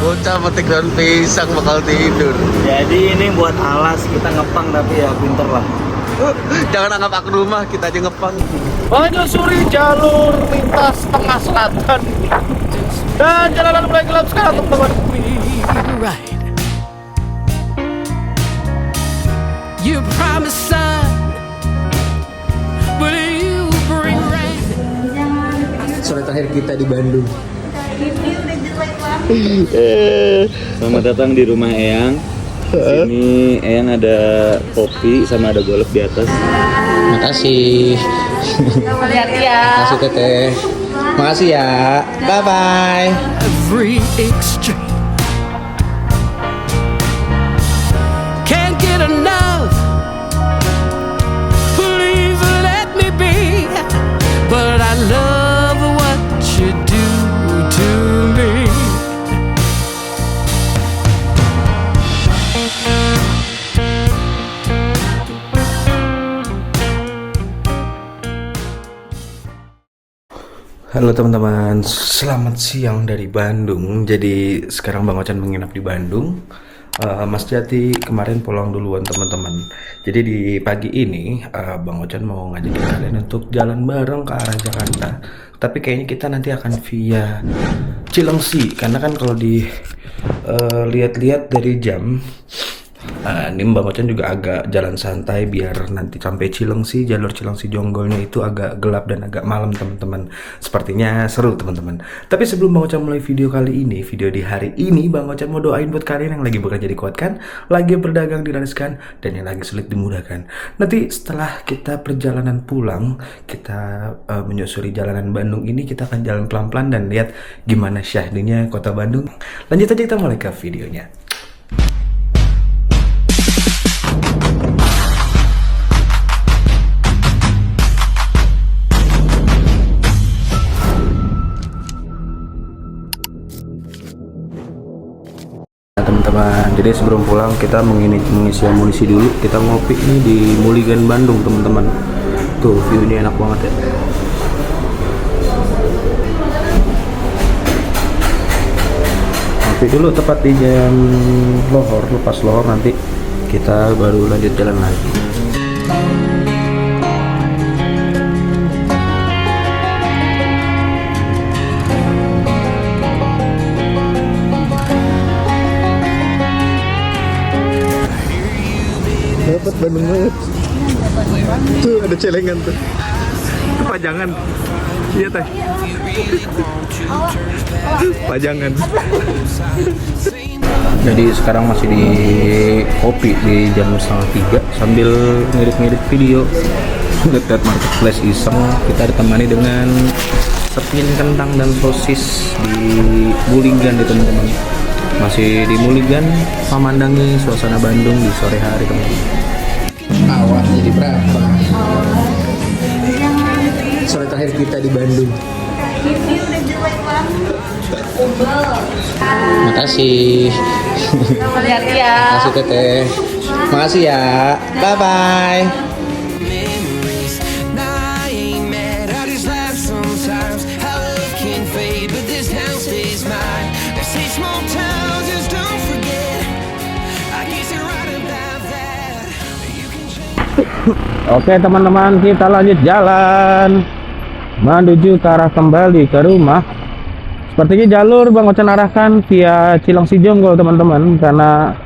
Bocah petik daun pisang bakal tidur. Jadi ini buat alas, kita ngepang tapi ya pinter lah. Jangan anggap aku rumah, kita aja ngepang. Menyusuri jalur lintas tengah selatan dan jalanan mulai gelap sekarang teman-teman. You promised sun, will you bring rain? Sore terakhir kita di Bandung. Selamat datang di rumah Eyang. Ini Eyang ada kopi sama ada golf di atas. Makasih. Makasih Teteh. Makasih ya. Bye bye. Every exchange can't get enough. Please let me be, but I love what you do to me. Halo teman-teman, selamat siang dari Bandung. Jadi sekarang Bang Ocan menginap di Bandung. Mas Jati kemarin pulang duluan teman-teman. Jadi di pagi ini Bang Ocan mau ngajakin kalian untuk jalan bareng ke arah Jakarta. Tapi kayaknya kita nanti akan via Cilengsi, karena kan kalau di lihat-lihat dari jam, ini Bang Ocan juga agak jalan santai biar nanti sampai Cilengsi, jalur Cilengsi Jonggolnya itu agak gelap dan agak malam teman-teman. Sepertinya seru teman-teman. Tapi sebelum Bang Ocan mulai video kali ini, video di hari ini, Bang Ocan mau doain buat kalian yang lagi bekerja dikuatkan, lagi berdagang dilariskan, dan yang lagi sulit dimudahkan. Nanti setelah kita perjalanan pulang, kita menyusuri jalanan Bandung ini, kita akan jalan pelan-pelan dan lihat gimana syahdunya kota Bandung. Lanjut aja kita mulai ke videonya. Teman-teman, jadi sebelum pulang kita mengisi amunisi dulu. Kita ngopi nih di Muligan Bandung teman-teman. Tuh view ini enak banget ya. Ngopi dulu tepat di jam lohor, lepas lohor nanti kita baru lanjut jalan lagi. Dapat Bandung banget. Tuh ada celengan tuh. Itu pajangan. Iya teh. Pajangan. Jadi sekarang masih di kopi di jam 2:30 sambil ngedit video. Lihat marketplace iseng. Kita ditemani dengan sepin kentang dan sosis di Muligan ya teman-teman. Masih di Muligan, memandangi suasana Bandung di sore hari teman-teman. Awas jadi berapa? Sore terakhir kita di Bandung. Makasih. Makasih Teteh. Makasih ya. Bye bye. Oke teman-teman, kita lanjut jalan menuju ke arah kembali ke rumah. Sepertinya jalur Bang Ocan arahkan via Cilengsi Jonggol teman-teman, karena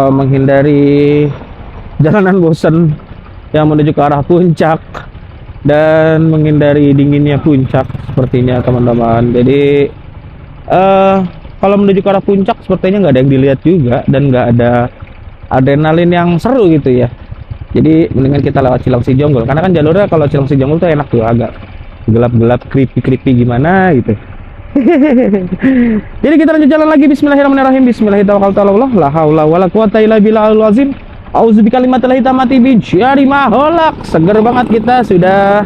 menghindari jalanan bosan yang menuju ke arah puncak dan menghindari dinginnya puncak sepertinya teman-teman. Jadi kalau menuju ke arah puncak sepertinya nggak ada yang dilihat juga dan nggak ada adrenalin yang seru gitu ya. Jadi mendingan kita lewat Cilengsi Jonggol, karena kan jalurnya kalau Cilengsi Jonggol tuh enak tuh, agak gelap-gelap, creepy gimana gitu. Jadi kita lanjut jalan lagi. Bismillahirrahmanirrahim. Bismillahirrahmanirrahim. La haula wala quwata illa billahil azim. Auzu bikalimatillahi tammati min syarri ma khalaq. Seger banget kita sudah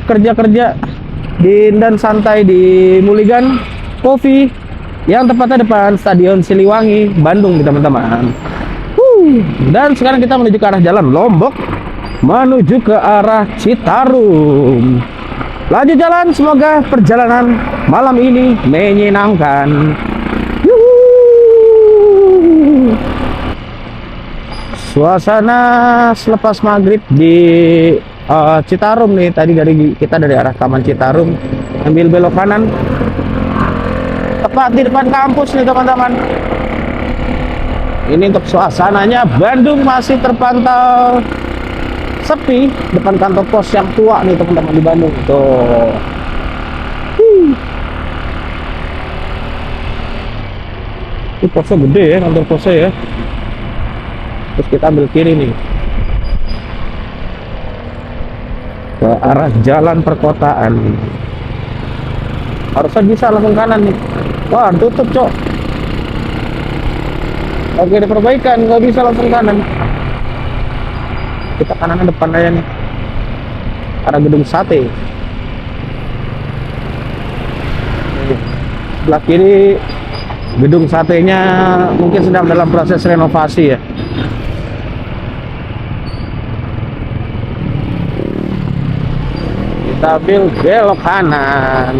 kerja dan santai di Muligan Coffee yang tepatnya depan Stadion Siliwangi, Bandung teman-teman. Dan sekarang kita menuju ke arah jalan Lombok, menuju ke arah Citarum. Lanjut jalan, semoga perjalanan malam ini menyenangkan. Yuhuu. Suasana selepas maghrib di Citarum nih. Tadi kita dari arah Taman Citarum ambil belok kanan, tepat di depan kampus nih teman-teman. Ini untuk suasananya, Bandung masih terpantau sepi depan kantor pos yang tua nih teman-teman di Bandung tuh. Ini posnya gede ya, kantor posnya ya. Terus kita ambil kiri nih ke arah jalan perkotaan. Harusnya bisa langsung kanan nih. Wah, tutup cok. Oke, ada perbaikan, nggak bisa langsung kanan. Kita kanan depan aja nih, arah gedung sate. Sebelah kiri gedung satenya mungkin sedang dalam proses renovasi ya. Kita ambil belok kanan.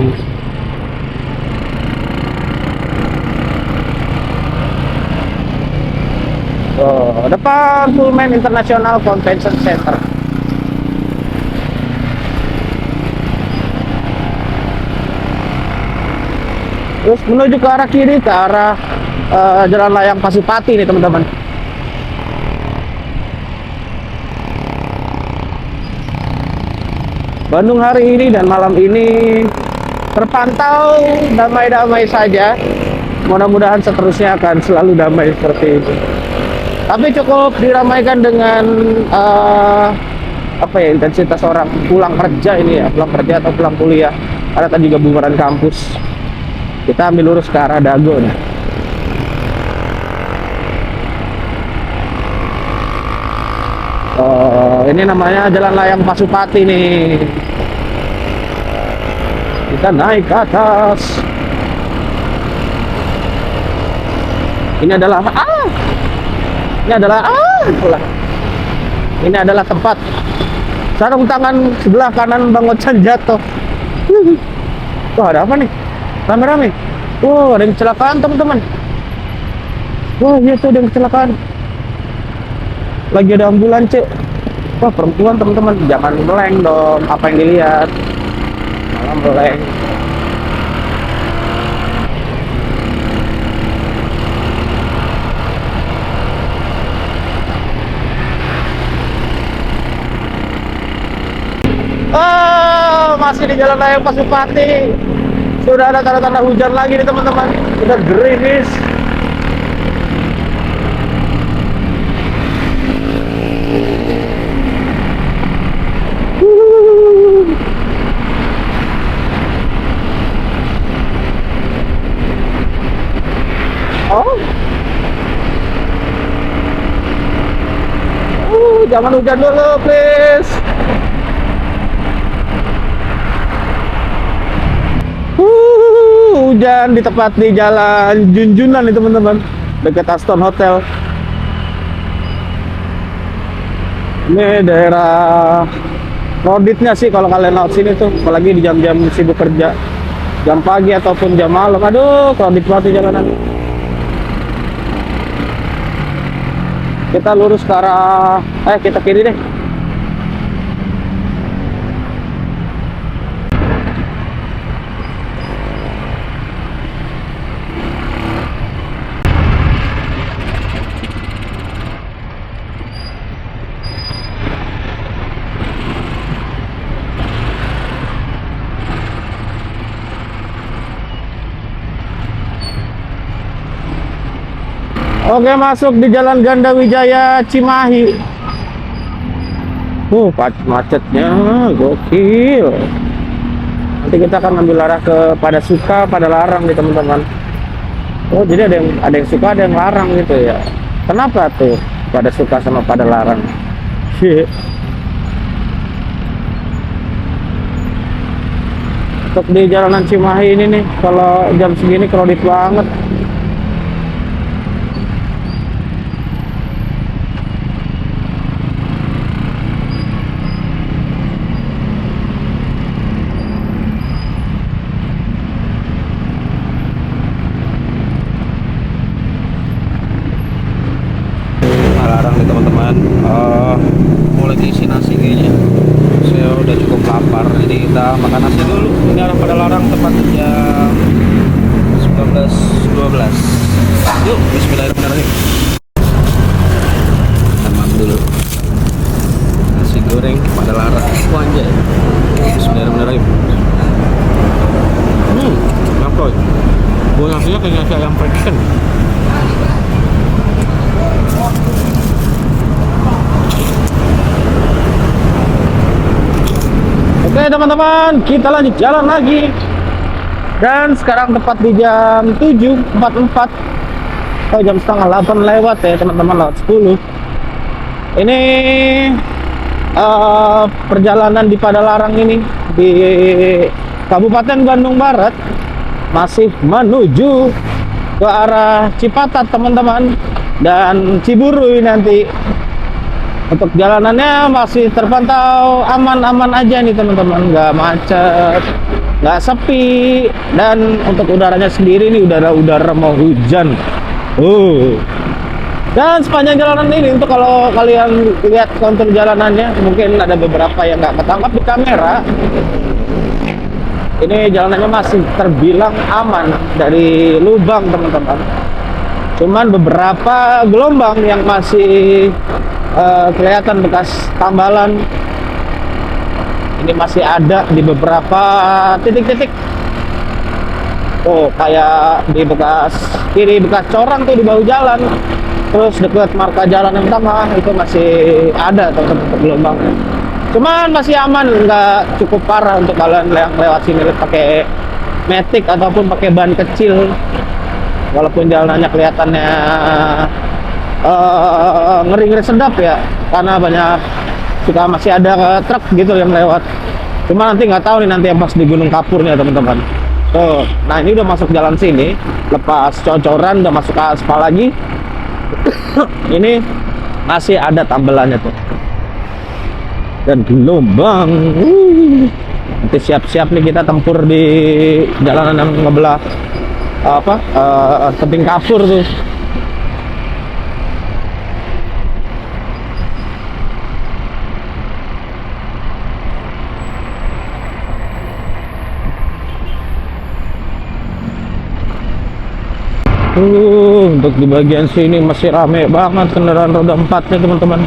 Oh, depan Pullman International Convention Center. Terus menuju ke arah kiri, ke arah Jalan Layang Pasupati nih teman-teman. Bandung hari ini dan malam ini terpantau damai-damai saja. Mudah-mudahan seterusnya akan selalu damai seperti ini. Tapi cukup diramaikan dengan intensitas orang pulang kerja ini ya, pulang kerja atau pulang kuliah. Ada tadi juga bubaran kampus. Kita ambil lurus ke arah Dago nih. Ini namanya Jalan Layang Pasupati nih. Kita naik ke atas. Ini adalah tempat sarung tangan sebelah kanan Bang Ocan jatuh. Wah, ada apa nih? Rame-rame. Wah, ada yang kecelakaan teman-teman. Wah, iya tuh ada yang kecelakaan. Lagi ada ambulans, cek. Wah, perempuan teman-teman. Jangan meleng dong. Apa yang dilihat? Malah meleng. Masih di Jalan Layang Pasupati. Sudah ada tanda-tanda hujan lagi nih teman-teman. Sudah gerimis. Jangan hujan dulu, please. Hujan di tepat di Jalan Junjunan nih teman-teman, dekat Aston Hotel. Ini daerah kreditnya sih kalau kalian lewat sini tuh, apalagi di jam-jam sibuk kerja, jam pagi ataupun jam malam. Aduh, kredit banget jalanan. Kita lurus ke arah, kita kiri deh. Oke, masuk di Jalan Ganda Wijaya Cimahi. Macetnya gokil. Nanti kita akan ngambil arah ke pada suka, pada larang nih teman-teman. Oh, jadi ada yang suka, ada yang larang gitu ya. Kenapa tuh pada suka sama pada larang? Untuk di jalanan Cimahi ini nih, kalau jam segini kredit banget. mau lagi isi nasi kayaknya. Saya udah cukup lapar, jadi kita makan nasi dulu. Ini arah Padalarang tepat jam 19.12. Yuk, bismillahirrahmanirrahim. Tamam dulu. Nasi goreng Padalarang. Wah, anjay. Bismillahirrahmanirrahim. Apa? Buah nasinya kayak nasi ayam friction. Oke teman-teman, kita lanjut jalan lagi. Dan sekarang tepat di jam 7.44 atau jam setengah 8 lewat ya teman-teman, lewat 10. Ini perjalanan di Padalarang ini di Kabupaten Bandung Barat masih menuju ke arah Cipatat teman-teman dan Ciburui nanti. Untuk jalanannya masih terpantau aman-aman aja nih teman-teman, nggak macet, nggak sepi, dan untuk udaranya sendiri nih udara mau hujan. Dan sepanjang jalanan ini, untuk kalau kalian lihat kontur jalanannya, mungkin ada beberapa yang nggak ketangkap di kamera. Ini jalanannya masih terbilang aman dari lubang teman-teman. Cuman beberapa gelombang yang masih kelihatan bekas tambalan ini masih ada di beberapa titik-titik. Kayak di bekas kiri, bekas corang tuh di bahu jalan, terus dekat marka jalan yang utama itu masih ada teman-teman gelombangnya. Cuman masih aman, nggak cukup parah untuk kalian yang lewat sini pakai matic ataupun pakai ban kecil. Walaupun jalanannya kelihatannya ngeri-ngeri sedap ya, karena banyak suka masih ada truk gitu yang lewat. Cuma nanti nggak tahu nih nanti yang pas di Gunung Kapurnya teman-teman. Nah ini udah masuk jalan sini, lepas cocoran udah masuk ke aspal lagi. Ini masih ada tambelannya tuh dan gelombang. Nanti siap-siap nih kita tempur di jalanan yang ngebelah tebing kapur tuh. Untuk di bagian sini masih rame banget kendaraan roda 4 nya teman-teman,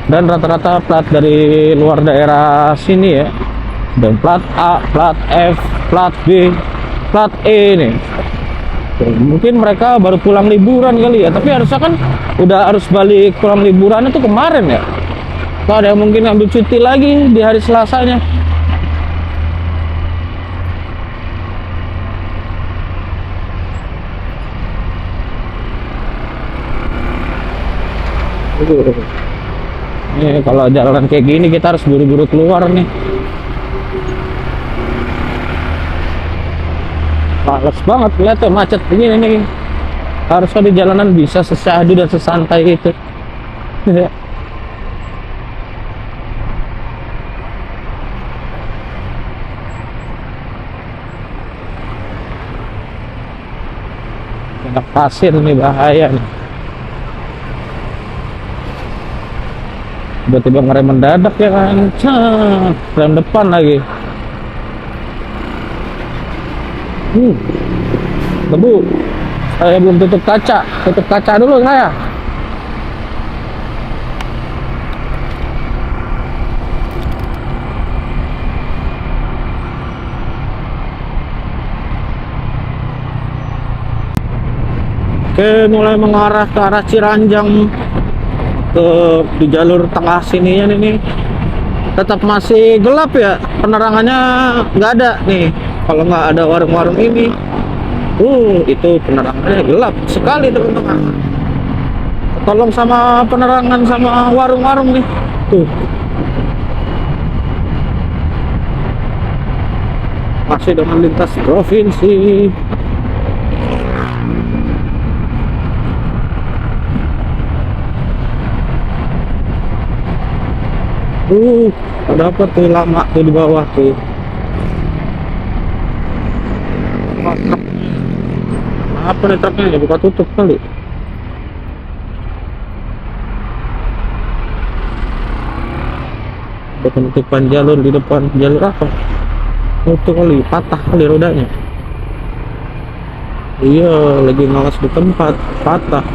dan rata-rata plat dari luar daerah sini ya, dan plat A, plat F, plat B, plat E nih. Mungkin mereka baru pulang liburan kali ya, tapi harusnya kan udah harus balik pulang liburan itu kemarin ya. Atau ada yang mungkin ambil cuti lagi di hari Selasanya. Nih kalau jalan kayak gini kita harus buru-buru keluar nih. Males banget lihat tuh macet begini nih. Harusnya di jalanan bisa sesadu dan sesantai itu. Banyak pasir nih, bahaya nih. Tiba-tiba ngerem mendadak ya kan, rem depan lagi. Debu, saya belum tutup kaca dulu saya. Oke, mulai mengarah ke arah Ciranjang. Di jalur tengah sininya nih tetap masih gelap ya, penerangannya nggak ada nih. Kalau nggak ada warung-warung ini, itu penerangannya gelap sekali teman-teman. Tolong sama penerangan sama warung-warung nih tuh. Masih dengan lintas provinsi. Ada apa tuh lama tuh di bawah tuh. Apa nih truknya, buka tutup kali. penutupan jalur di depan. Jalur apa? Itu kali patah kali rodanya. Iya, lagi ngawas di tempat patah.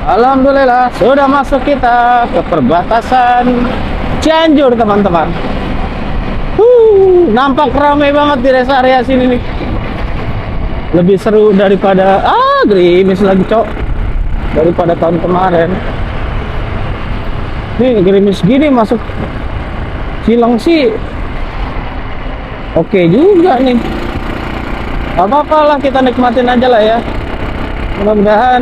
Alhamdulillah sudah masuk kita ke perbatasan Cianjur, teman-teman. Nampak ramai banget di rest area sini nih. Lebih seru daripada gerimis lagi, Cok. Daripada tahun kemarin. Nih gerimis gini masuk Cilengsi. Oke juga nih. Gak apa-apa lah, kita nikmatin aja lah ya. Mudah-mudahan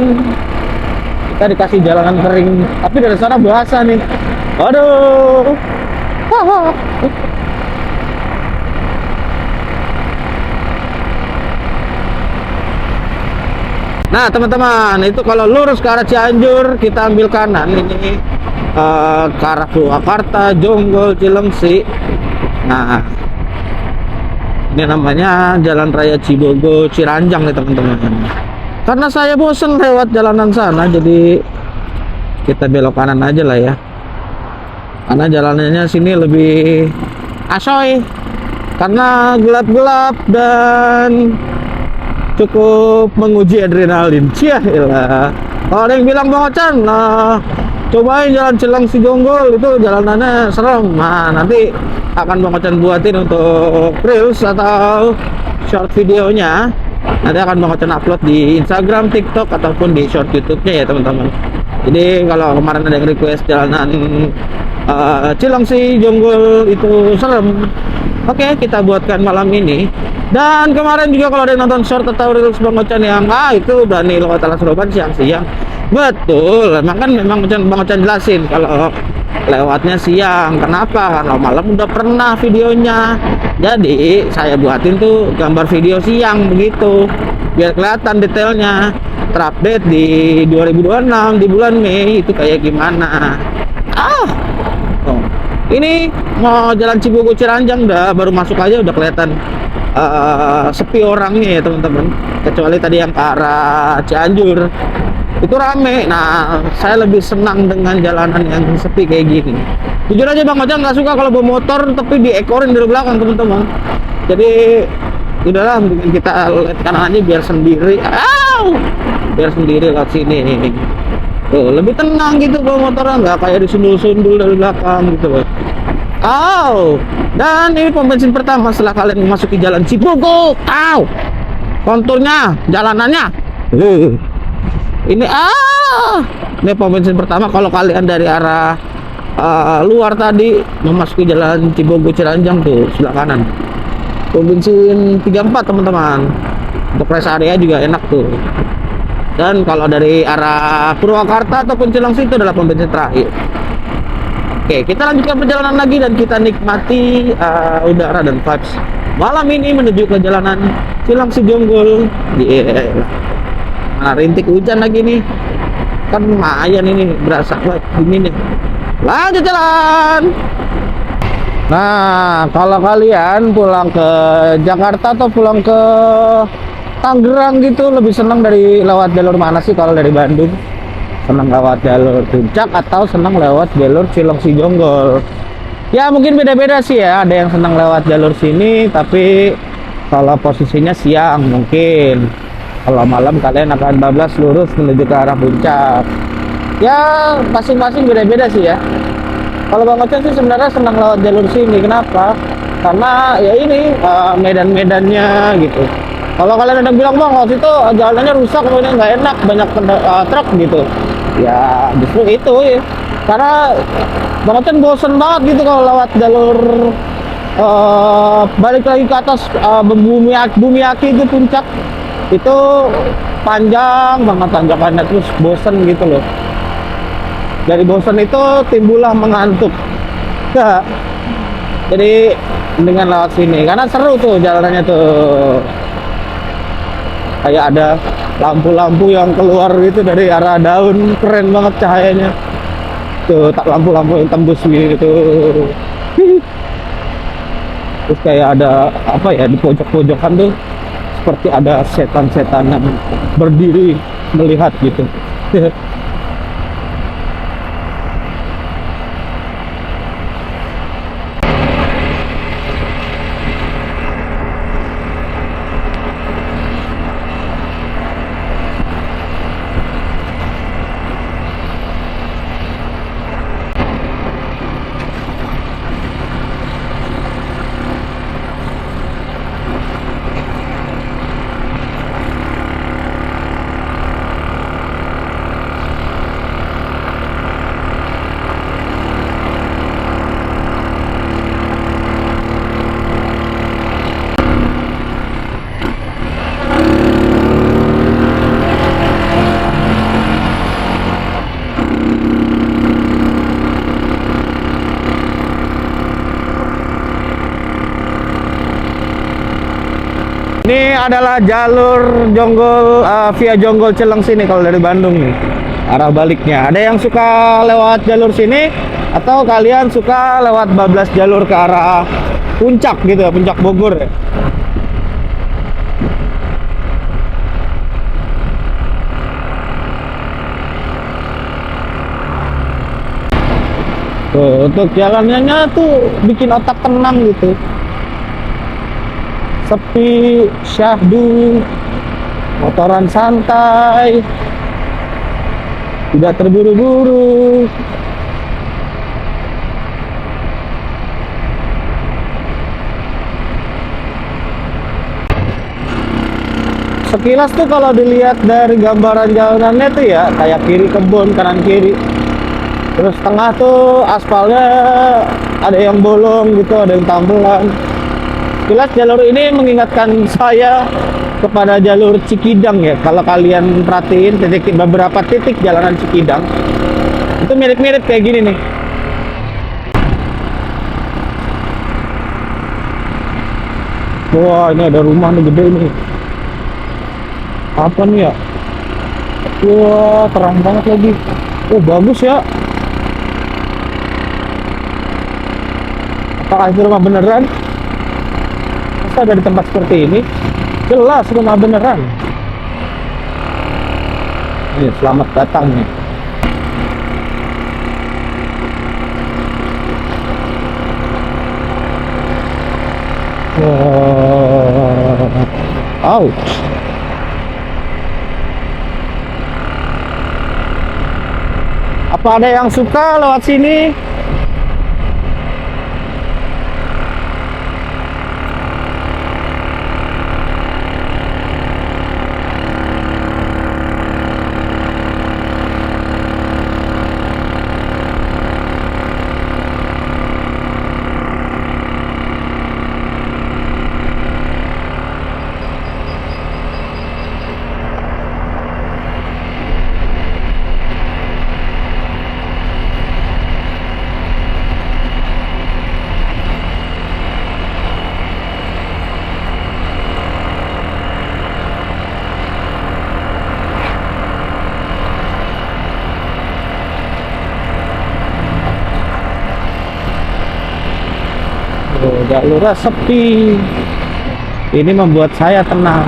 kita dikasih jalanan kering, tapi dari sana basah nih. Aduh. Nah teman-teman, itu kalau lurus ke arah Cianjur kita ambil kanan ini ke arah Purwakarta, Jonggol, Cilengsi. Nah ini namanya Jalan Raya Cibogo Ciranjang nih teman-teman. Karena saya bosen lewat jalanan sana, jadi kita belok kanan aja lah ya. Karena jalanannya sini lebih asoy, karena gelap-gelap dan cukup menguji adrenalin. Ciahilah. Kalau ada yang bilang Bang Ocan, cobain jalan Cilengsi Jonggol, itu jalanannya serem. Nah nanti akan Bang Ocan buatin untuk reels atau short videonya. Nanti akan Bang Ocan upload di Instagram, TikTok ataupun di short YouTube-nya ya teman-teman. Jadi kalau kemarin ada yang request jalanan Cilengsi Jonggol itu serem, oke kita buatkan malam ini. Dan kemarin juga kalau ada yang nonton short atau reels Bang Ocan yang itu berani lewat Alas Roban siang-siang, betul, memang Bang Ocan jelasin kalau lewatnya siang. Kenapa? Karena malam udah pernah videonya. Jadi saya buatin tuh gambar video siang begitu, biar kelihatan detailnya. Terupdate di 2026 di bulan Mei itu kayak gimana. Ini mau jalan Cibogo Ciranjang baru masuk aja udah kelihatan sepi orangnya ya teman-teman. Kecuali tadi yang ke arah Cianjur itu rame. Nah saya lebih senang dengan jalanan yang sepi kayak gini. Jujur aja Bang Ocan nggak suka kalau bawa motor tapi diekorin dari belakang teman-teman. Jadi udahlah, mendingan kita lihat kanan aja biar sendiri. Biar sendiri lewat sini. Tuh, lebih tenang gitu bawa motornya, nggak kayak disundul-sundul dari belakang gitu loh. Dan ini pom bensin pertama setelah kalian memasuki jalan Cibogo. Konturnya, jalanannya. Ini ini pom bensin pertama kalau kalian dari arah luar tadi memasuki jalan Cibogo Ciranjang tuh sebelah kanan. Pom bensin 34 teman-teman. Untuk rest area juga enak tuh. Dan kalau dari arah Purwakarta ataupun Cilengsi itu adalah pom bensin terakhir. Oke, kita lanjutkan perjalanan lagi dan kita nikmati udara dan vibes malam ini menuju ke jalanan Cilengsi Jonggol. Mana rintik hujan lagi nih. Kan lumayan ini, berasa banget ini nih. Lanjut jalan. Nah, kalau kalian pulang ke Jakarta atau pulang ke Tangerang gitu lebih senang dari lewat jalur mana sih? Kalau dari Bandung senang lewat jalur Puncak atau senang lewat jalur Cilengsi Jonggol? Ya mungkin beda-beda sih ya. Ada yang senang lewat jalur sini, tapi kalau posisinya siang mungkin. Kalau malam kalian akan bablas lurus menuju ke arah Puncak. Ya masing-masing beda-beda sih ya. Kalau Bang Ocan sih sebenarnya senang lewat jalur sini. Kenapa? Karena ya ini medan-medannya gitu. Kalau kalian ada bilang Bang, waktu itu jalanannya rusak, kemudian nggak enak, banyak truk gitu. Ya justru itu ya. Karena Bang Ocan bosen banget gitu kalau lewat jalur balik lagi ke atas bumi aki itu Puncak. Itu panjang banget tanjakannya, terus bosen gitu loh. Dari bosen itu timbullah mengantuk. Jadi dengan lewat sini karena seru tuh jalanannya tuh. Kayak ada lampu-lampu yang keluar gitu dari arah daun, keren banget cahayanya. Tuh, tak lampu-lampu yang tembus gitu. Terus kayak ada apa ya di pojok-pojokan tuh seperti ada setan-setan yang berdiri melihat gitu. Ini adalah jalur Jonggol via Jonggol Cilengsi nih kalau dari Bandung nih. Arah baliknya. Ada yang suka lewat jalur sini atau kalian suka lewat bablas jalur ke arah puncak gitu ya, puncak Bogor ya. Tuh, untuk jalannya tuh bikin otak tenang gitu. Sepi, syahdu, motoran santai, tidak terburu-buru. Sekilas tuh kalau dilihat dari gambaran jalanannya tuh ya kayak kiri kebun, kanan kiri. Terus tengah tuh aspalnya ada yang bolong gitu, ada yang tambelan. Jelas jalur ini mengingatkan saya kepada jalur Cikidang ya. Kalau kalian perhatiin beberapa titik jalanan Cikidang itu mirip-mirip kayak gini nih. Wah, ini ada rumah nih gede nih. Apa nih ya? Wah, terang banget lagi. Oh, bagus ya. Apakah itu rumah beneran? Ada di tempat seperti ini, jelas rumah beneran. Ini selamat datang nih. Ouch. Apa ada yang suka lewat sini? Jalurnya sepi. Ini membuat saya tenang.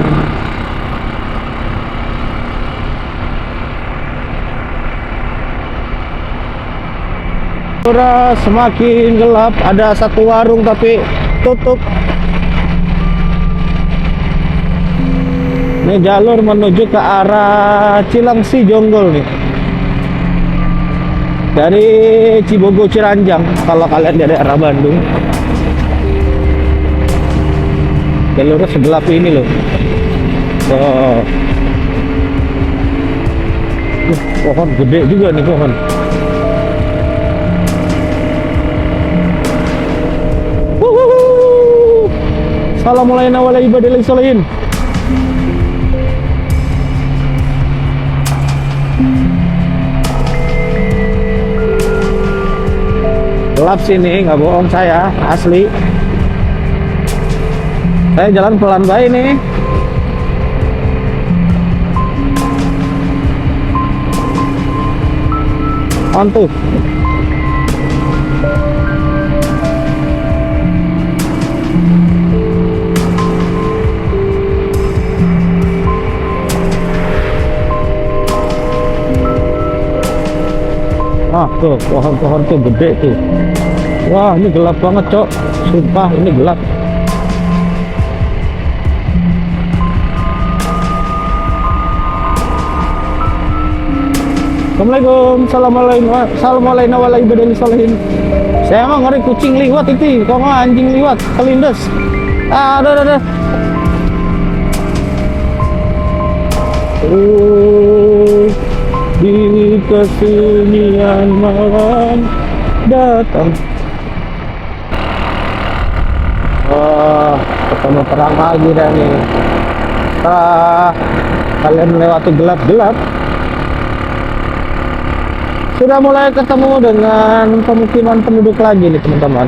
Jalurnya semakin gelap. Ada satu warung tapi tutup. Ini jalur menuju ke arah Cilengsi Jonggol nih. Dari Cibogo Ciranjang kalau kalian dari arah Bandung. Jalurnya segelap ini loh. Oh. Pohon gede juga nih pohon. Assalamualaikum warahmatullahi wabarakatuh. Gelap sini, nggak bohong saya, asli. Saya jalan pelan baik nih. Mantul. Tuh, pohon-pohon tuh gede tuh. Wah, ini gelap banget, Cok. Sumpah, ini gelap. Assalamualaikum. Assalamualaikum warahmatullahi wabarakatuh. Saya emang ngeri kucing liwat itu, kok nggak anjing liwat, kelindes. Ada. Di kesunyian malam datang. Oh, ketemu terang lagi dah nih. Kalian melewati gelap-gelap. Sudah mulai ketemu dengan pemukiman penduduk lagi nih teman-teman.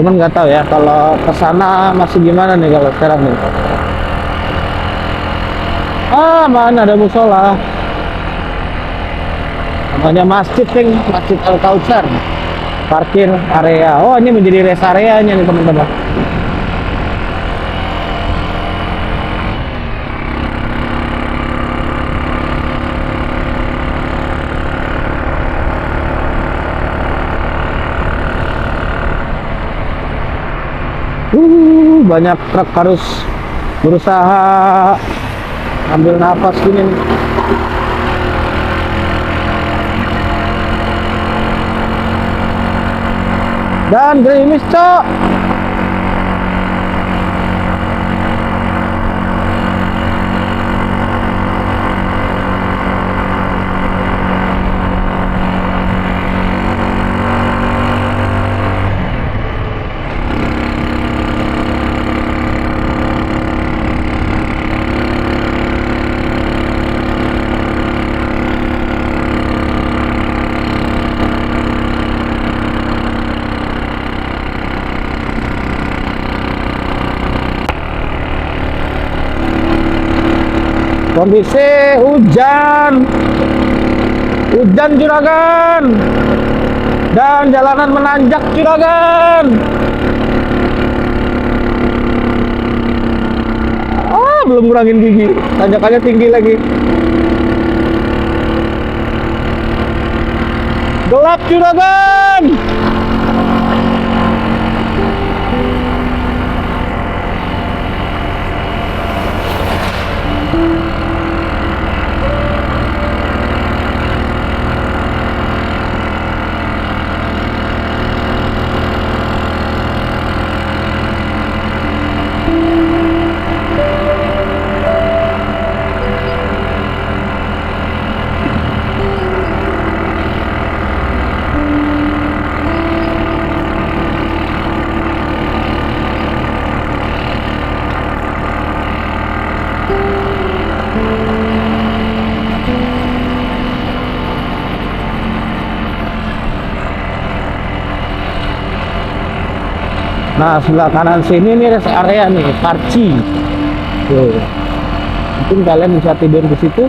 Cuman nggak tahu ya kalau ke sana masih gimana nih kalau sekarang nih. Mana ada musola. Namanya masjid nih, Masjid Al Kautsar. Parkir area. Oh, ini menjadi rest areanya nih teman-teman. Banyak truk harus berusaha ambil nafas gini nih. Dan gerimis, Cok. Kondisi hujan juragan, dan jalanan menanjak juragan. Belum kurangin gigi, tanjakannya tinggi lagi. Gelap juragan. Nah, sebelah kanan sini nih rest area nih, Parci. Tuh. Mungkin kalian bisa tidur di situ.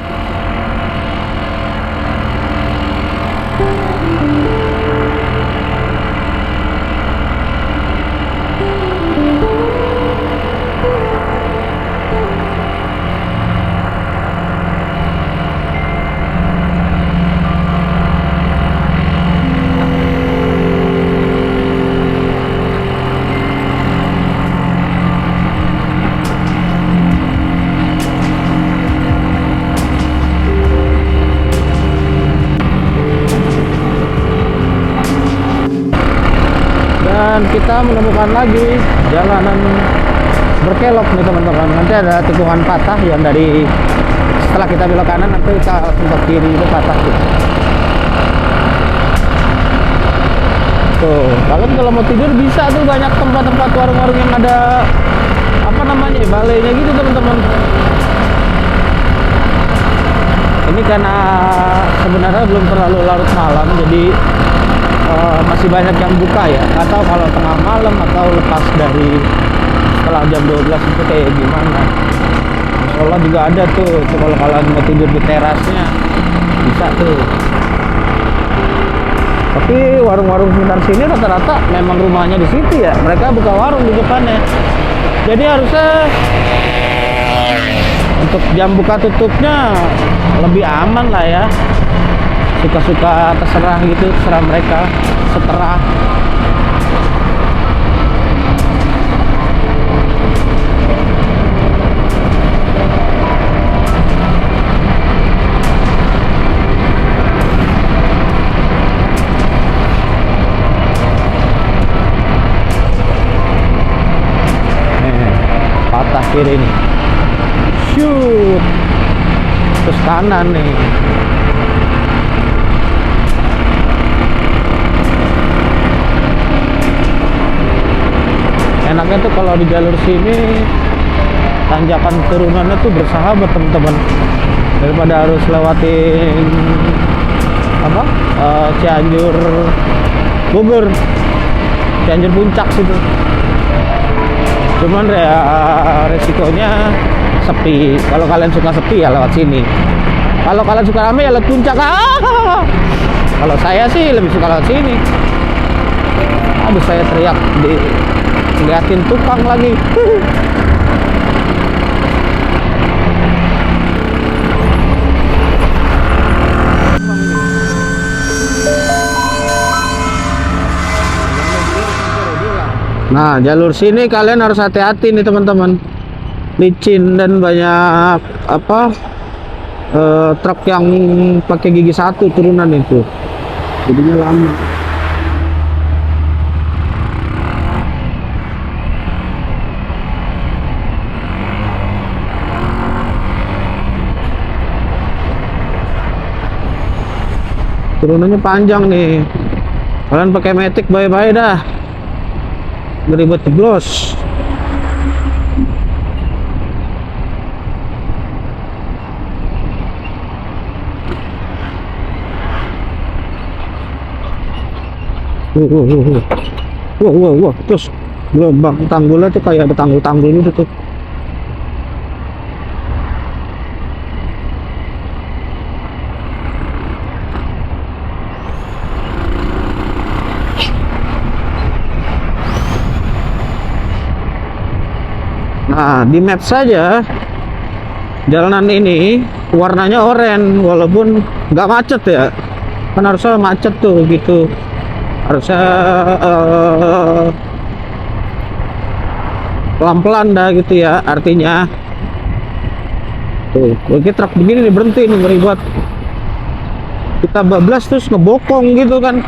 Dan kita menemukan lagi jalanan berkelok nih teman-teman. Nanti ada tikungan patah yang dari setelah kita belok kanan nanti kita langsung ke kiri itu patah gitu. Tuh, kalian kalau mau tidur bisa tuh, banyak tempat-tempat warung-warung yang ada apa namanya balainya gitu teman-teman. Ini karena sebenarnya belum terlalu larut malam, jadi masih banyak yang buka ya. Atau kalau tengah malam atau lepas dari setelah jam 12 itu kayak gimana. Musola juga ada tuh kalau kalian mau tidur di terasnya bisa tuh. Tapi warung-warung sekitar sini rata-rata memang rumahnya di situ ya. Mereka buka warung di depannya. Jadi harusnya untuk jam buka tutupnya lebih aman lah ya. suka-suka terserah gitu, terserah mereka, seterah. Patah kiri nih, shoot, terus kanan nih. Enaknya tuh kalau di jalur sini tanjakan turunannya tuh bersahabat teman-teman, daripada harus lewatin apa Cianjur Bogor, Cianjur Puncak situ. Cuman ya resikonya sepi. Kalau kalian suka sepi ya lewat sini. Kalau kalian suka rame ya lewat Puncak. Kalau saya sih lebih suka lewat sini. Aduh, saya teriak liatin tukang lagi. Nah, jalur sini kalian harus hati-hati nih teman-teman. Licin dan banyak apa truk yang pakai gigi satu turunan itu. Jadinya lama. Turunannya panjang nih. Kalian pakai Matic bye-bye dah. Ribet jeblos. Wah, terus gelombang tanggulnya tuh kayak ada tanggul-tanggul gitu tuh. Nah, di map saja jalanan ini warnanya oranye walaupun nggak macet ya. Kan harusnya macet tuh gitu. Harusnya pelan-pelan dah gitu ya artinya. Tuh, kita truk begini nih berhenti nih ngeri banget. Kita bablas terus ngebokong gitu kan.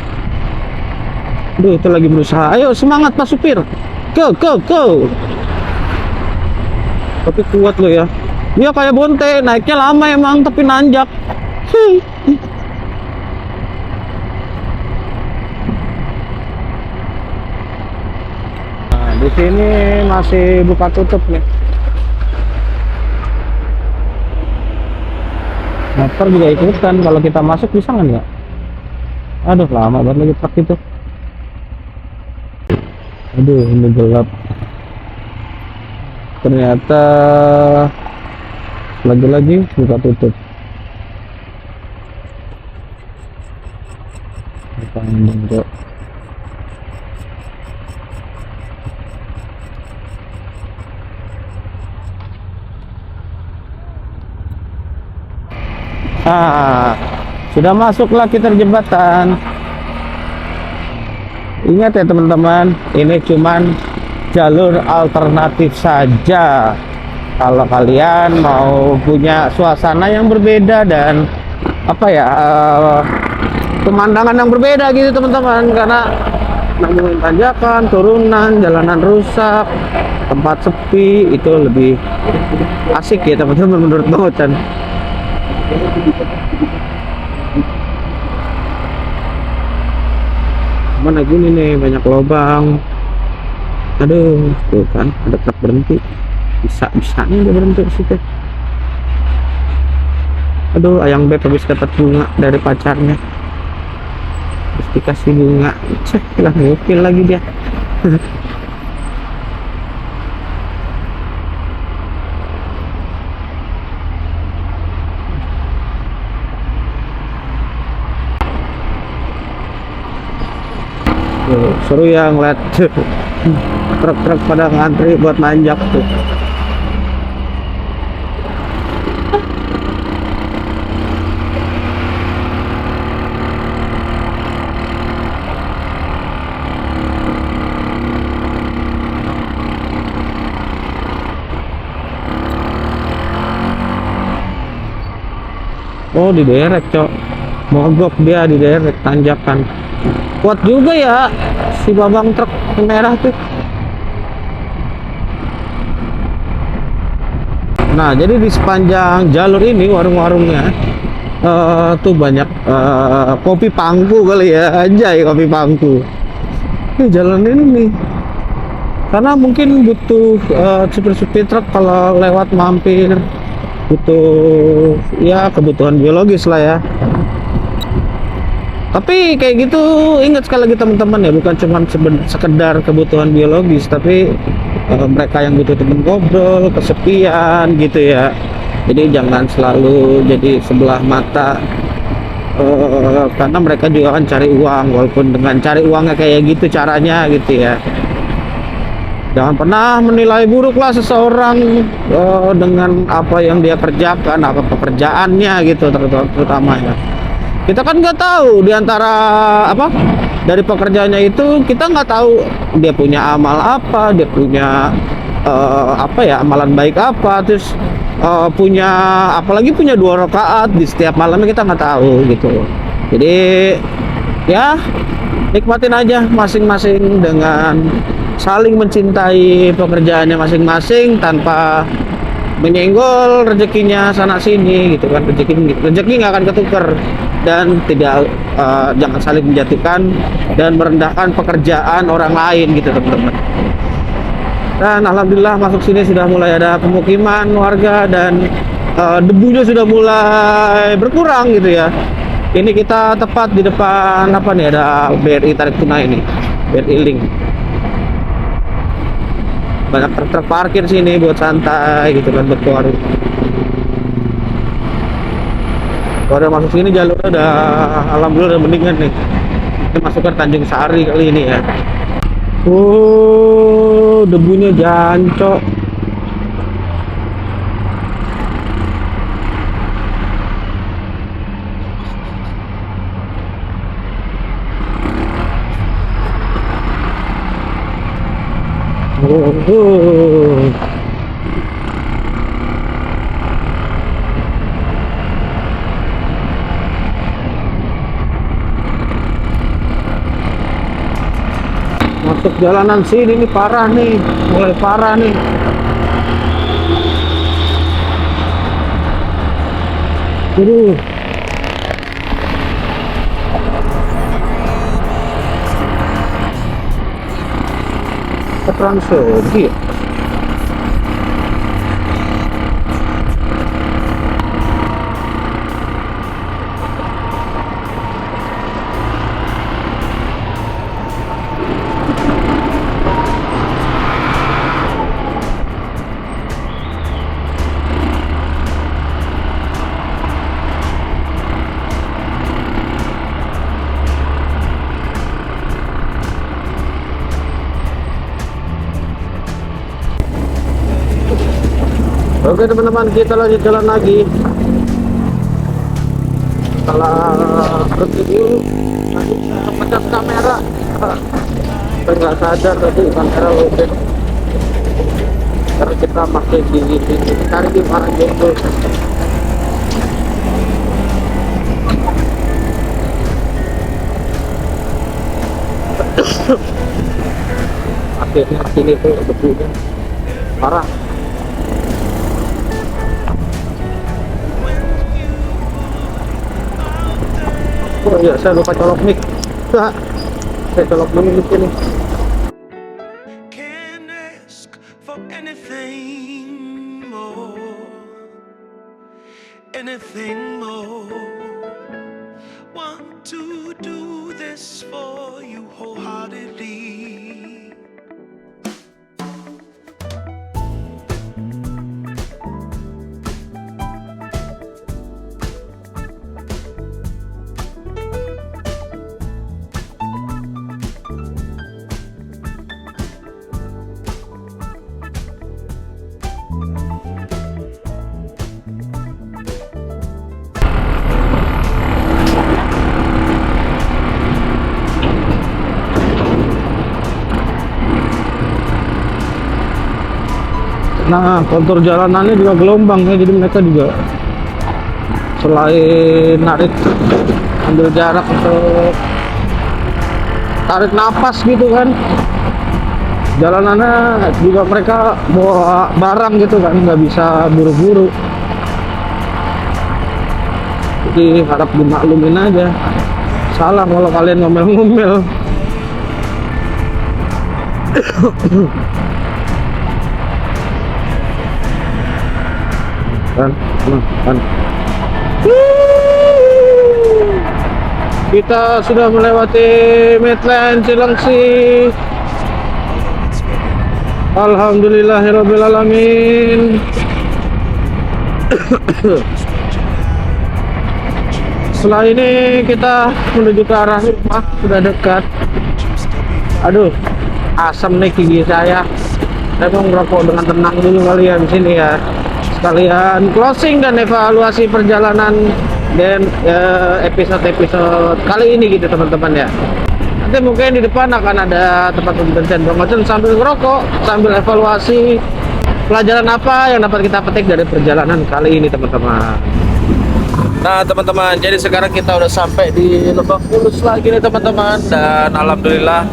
Duh, itu lagi berusaha. Ayo semangat Pak Supir. Go. Tapi kuat lo ya. Dia kayak bonte, naiknya lama emang tapi nanjak. Nah, di sini masih buka tutup nih. Motor juga ikutan, kalau kita masuk bisa nggak? Aduh, lama banget lagi truk itu. Aduh, ini gelap. Ternyata lagi-lagi buka tutup. Panjang kok. Sudah masuklah kita jembatan. Ingat ya teman-teman, ini cuman jalur alternatif saja. Kalau kalian mau punya suasana yang berbeda dan apa ya pemandangan yang berbeda gitu teman-teman, karena nemuin tanjakan, turunan, jalanan rusak, tempat sepi itu lebih asik ya teman-teman menurut Bang Ocan. Mana gini nih banyak lubang. Aduh, tuh kan ada truk berhenti. Bisa-bisanya dia berhenti di situ. Aduh, ayang beb habis dapat bunga dari pacarnya. Terus dikasih bunga. Cek, lah ngupil lagi dia. Tuh, seru ya ngeliat truk-truk pada ngantri buat nanjak tuh. Oh, di derek, Cok. Mogok dia di derek tanjakan. Kuat juga ya si babang truk merah tuh. Nah, jadi di sepanjang jalur ini warung-warungnya tuh banyak kopi pangku kali ya, anjay kopi pangku. Ini jalan ini nih. Karena mungkin butuh supir-supir truk kalau lewat mampir butuh ya kebutuhan biologis lah ya. Tapi kayak gitu ingat sekali lagi teman-teman ya, bukan cuma sekedar kebutuhan biologis, tapi mereka yang butuh teman ngobrol, kesepian gitu ya. Jadi jangan selalu jadi sebelah mata, karena mereka juga kan cari uang, walaupun dengan cari uangnya kayak gitu caranya gitu ya. Jangan pernah menilai buruklah seseorang dengan apa yang dia kerjakan, apa pekerjaannya gitu terutama ya. Kita kan nggak tahu diantara apa dari pekerjaannya itu, kita nggak tahu dia punya amal apa, dia punya apa ya, amalan baik apa, terus punya apalagi punya 2 rakaat di setiap malamnya, kita nggak tahu gitu. Jadi ya nikmatin aja masing-masing dengan saling mencintai pekerjaannya masing-masing tanpa menyenggol rezekinya sana sini gitu kan. Rezeki nggak akan ketukar, dan tidak jangan saling menjatuhkan dan merendahkan pekerjaan orang lain gitu teman-teman. Dan alhamdulillah masuk sini sudah mulai ada pemukiman warga dan debunya sudah mulai berkurang gitu ya. Ini kita tepat di depan apa nih, ada BRI tarik tunai ini, BRI Link. Banyak truk parkir sini buat santai gitu kan, buat keluar. Kalau udah masuk sini jalurnya udah alhamdulillah udah mendingan nih. Ini masuk ke Tanjung Sari kali ini ya. Debunya jancok. Masuk jalanan sini nih parah nih, mulai parah nih. Transfer ya. Oke teman-teman, kita lanjut jalan lagi. Setelah berhenti dulu, pencet kamera. Kita nggak sadar tadi kamera lobet. Karena kita pakai di cari di mana jonggol. Akhirnya sini tuh debunya parah. Oh iya, saya lupa colok mic. Saya colok dulu di sini. Can't ask for anything more, anything more. Want to do this for you wholeheartedly. Nah, kontur jalanannya juga gelombang ya, jadi mereka juga selain narik, ambil jarak untuk tarik napas gitu kan. Jalanannya juga mereka bawa barang gitu kan, nggak bisa buru-buru. Jadi harap dimaklumin aja. Salah kalau kalian ngomel-ngomel. kan. Kita sudah melewati Midland Cilengsi. Alhamdulillahirrabbilalamin. Setelah ini kita menuju ke arah rumah, sudah dekat. Aduh, asam nih gigi saya. Saya mau ngerokok dengan tenang dulu kalian di sini ya. Sekalian closing dan evaluasi perjalanan dan episode-episode kali ini gitu teman-teman ya. Nanti mungkin di depan akan ada tempat pemberhentian Bang Ocon sambil ngerokok, sambil evaluasi pelajaran apa yang dapat kita petik dari perjalanan kali ini teman-teman. Nah teman-teman, jadi sekarang kita udah sampai di Lebak Bulus lagi nih teman-teman. Dan alhamdulillah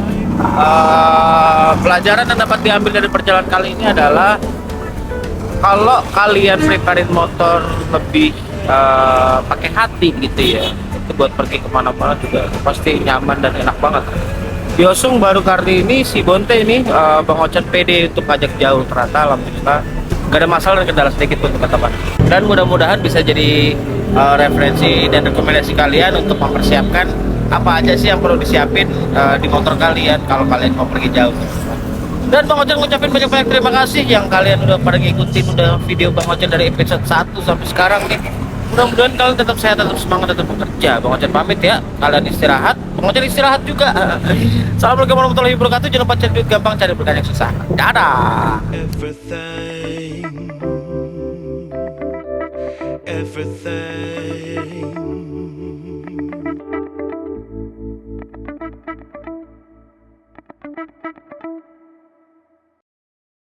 pelajaran yang dapat diambil dari perjalanan kali ini adalah kalau kalian preparein motor lebih pakai hati gitu ya, itu buat pergi kemana-mana juga pasti nyaman dan enak banget. Diosung baru kali ini si Bonte ini Bang Ocon pede untuk ajak jauh, ternyata alhamdulillah gak ada masalah dan kendala sedikit pun teman-teman. Dan mudah-mudahan bisa jadi referensi dan rekomendasi kalian untuk mempersiapkan apa aja sih yang perlu disiapin di motor kalian kalau kalian mau pergi jauh. Dan Bang Ocon ngucapin banyak-banyak terima kasih yang kalian udah pada ngikutin udah video Bang Ocon dari episode 1 sampai sekarang nih. Mudah-mudahan kalian tetap sehat, tetap semangat, tetap bekerja. Bang Ocon pamit ya. Kalian istirahat, Bang Ocon istirahat juga. Assalamualaikum warahmatullahi wabarakatuh. Jangan lupa cari duit gampang, cari berkah yang susah. Dadah. Everything